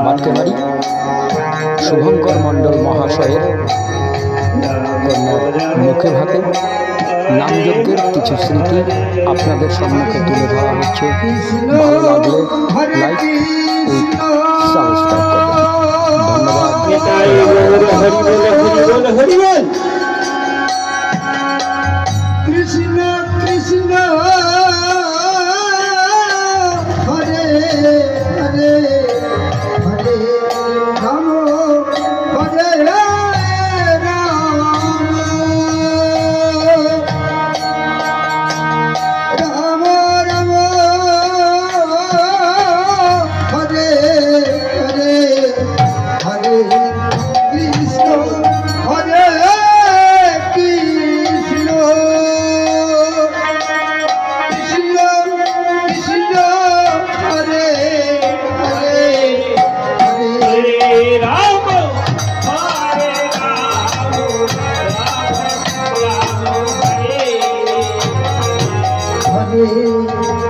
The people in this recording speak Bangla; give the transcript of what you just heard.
বাটকেবাড়ি শুভঙ্কর মণ্ডল মহাশয়ের কন্যার মুখে ভাতে নামযজ্ঞের কিছু স্মৃতি আপনাদের সম্মুখে তুলে ধরা হচ্ছে। ভালো লাগলে লাইক ও সাবস্ক্রাইব করবেন। ধন্যবাদ। কৃষ্ণ কৃষ্ণ হরে হরে হরে রাম হরে রাম রাম রাম হরে হরে হরে কৃষ্ণ হরে কৃষ্ণ কৃষ্ণ কৃষ্ণ হরে হরে হরে রাম হরে রাম রাম রাম হরে হরে